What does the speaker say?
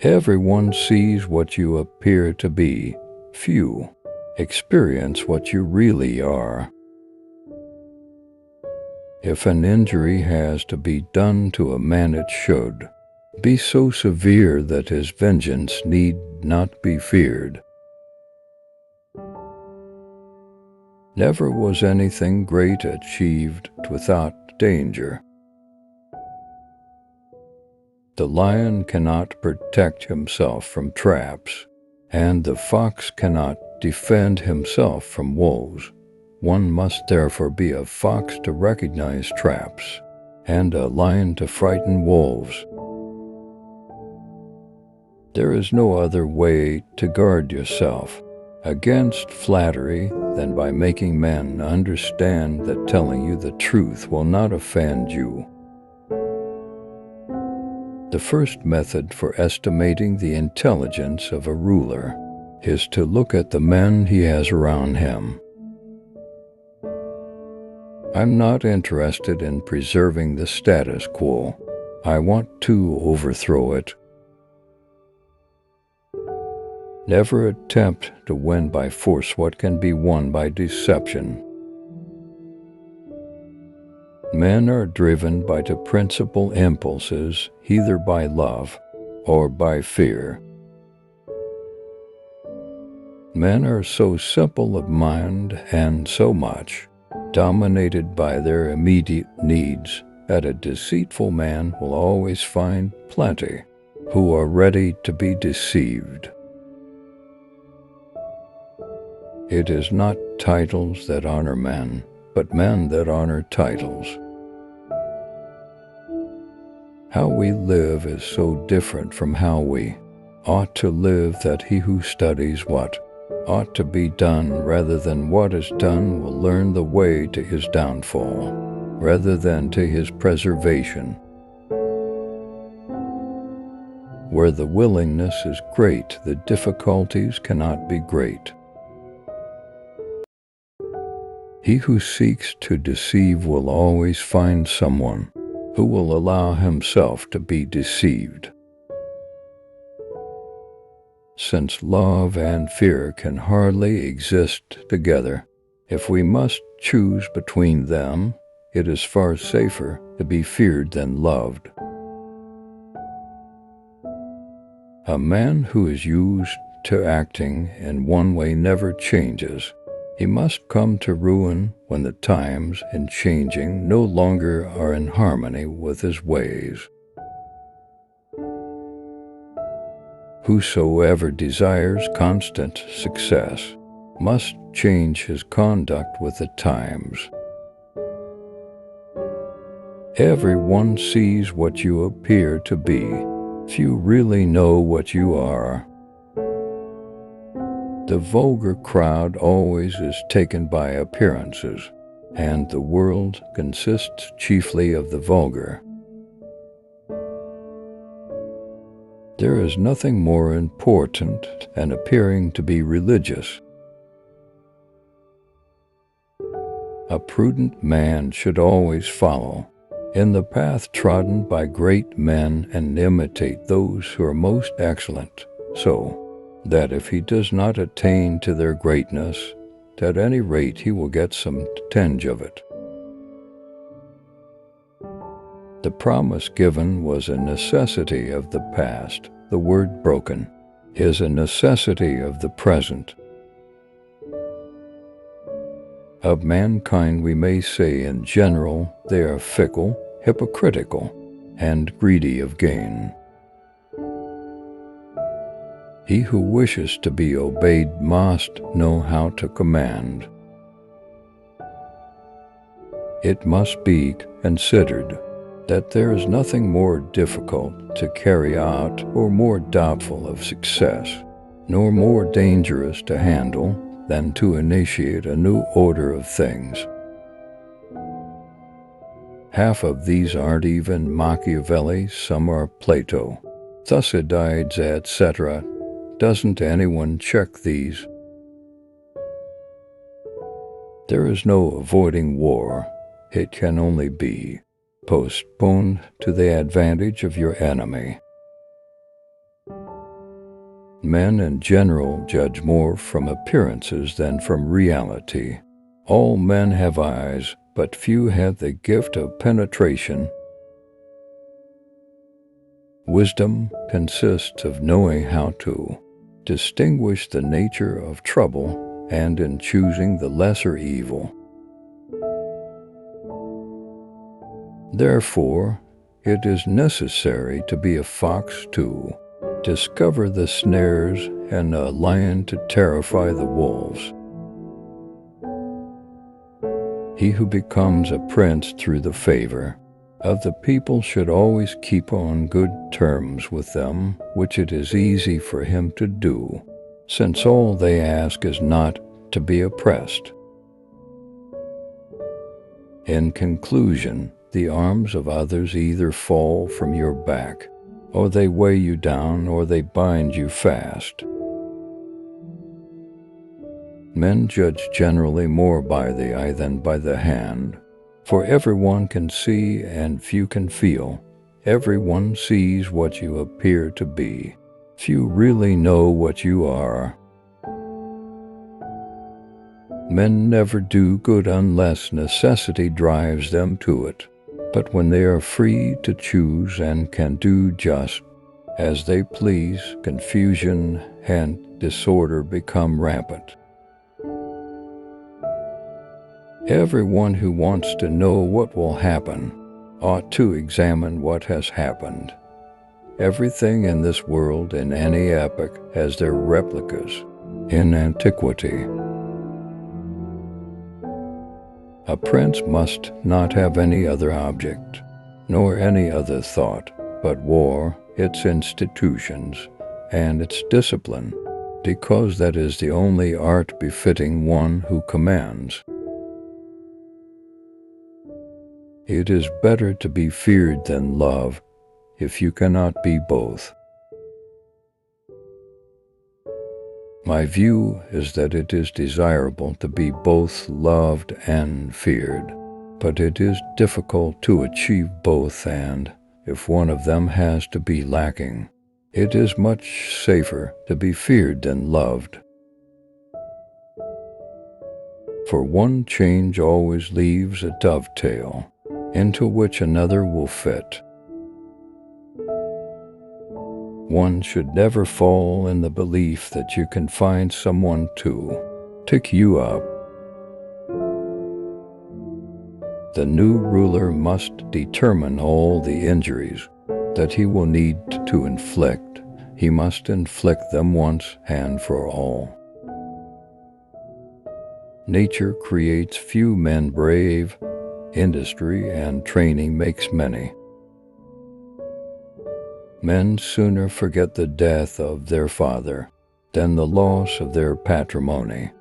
Everyone sees what you appear to be. Few experience what you really are. If an injury has to be done to a man, it should be so severe that his vengeance need not be feared. Never was anything great achieved without danger. The lion cannot protect himself from traps, and the fox cannot defend himself from wolves. One must therefore be a fox to recognize traps, and a lion to frighten wolves. There is no other way to guard yourself against flattery than by making men understand that telling you the truth will not offend you. The first method for estimating the intelligence of a ruler is to look at the men he has around him. I'm not interested in preserving the status quo. I want to overthrow it. Never attempt to win by force what can be won by deception. Men are driven by the principal impulses, either by love or by fear. Men are so simple of mind and so much dominated by their immediate needs that a deceitful man will always find plenty who are ready to be deceived. It is not titles that honor men, but men that honor titles. How we live is so different from how we ought to live that he who studies what ought to be done rather than what is done will learn the way to his downfall rather than to his preservation. Where the willingness is great, the difficulties cannot be great. He who seeks to deceive will always find someone who will allow himself to be deceived. Since love and fear can hardly exist together, if we must choose between them, it is far safer to be feared than loved. A man who is used to acting in one way never changes. He must come to ruin when the times, in changing, no longer are in harmony with his ways. Whosoever desires constant success must change his conduct with the times. Everyone sees what you appear to be. Few really know what you are. The vulgar crowd always is taken by appearances, and the world consists chiefly of the vulgar. There is nothing more important than appearing to be religious. A prudent man should always follow in the path trodden by great men and imitate those who are most excellent, so that if he does not attain to their greatness, at any rate he will get some tinge of it. The promise given was a necessity of the past. The word broken is a necessity of the present. Of mankind we may say in general they are fickle, hypocritical, and greedy of gain. He who wishes to be obeyed must know how to command. It must be considered that there is nothing more difficult to carry out or more doubtful of success, nor more dangerous to handle than to initiate a new order of things. Half of these aren't even Machiavelli, some are Plato, Thucydides, etc. Doesn't anyone check these? There is no avoiding war. It can only be postponed to the advantage of your enemy. Men in general judge more from appearances than from reality. All men have eyes, but few have the gift of penetration. Wisdom consists of knowing how to distinguish the nature of trouble and in choosing the lesser evil. Therefore, it is necessary to be a fox to discover the snares and a lion to terrify the wolves. He who becomes a prince through the favor of the people should always keep on good terms with them, which it is easy for him to do, since all they ask is not to be oppressed. In conclusion, the arms of others either fall from your back, or they weigh you down, or they bind you fast. Men judge generally more by the eye than by the hand, for everyone can see and few can feel. Everyone sees what you appear to be. Few really know what you are. Men never do good unless necessity drives them to it. But when they are free to choose and can do just as they please, confusion and disorder become rampant. Everyone who wants to know what will happen ought to examine what has happened. Everything in this world in any epoch has their replicas in antiquity. A prince must not have any other object, nor any other thought, but war, its institutions, and its discipline, because that is the only art befitting one who commands. It is better to be feared than loved, if you cannot be both. My view is that it is desirable to be both loved and feared, but it is difficult to achieve both, and if one of them has to be lacking, it is much safer to be feared than loved. For one change always leaves a dovetail, into which another will fit. One should never fall in the belief that you can find someone to tick you up. The new ruler must determine all the injuries that he will need to inflict. He must inflict them once and for all. Nature creates few men brave. Industry and training makes many. Men sooner forget the death of their father than the loss of their patrimony.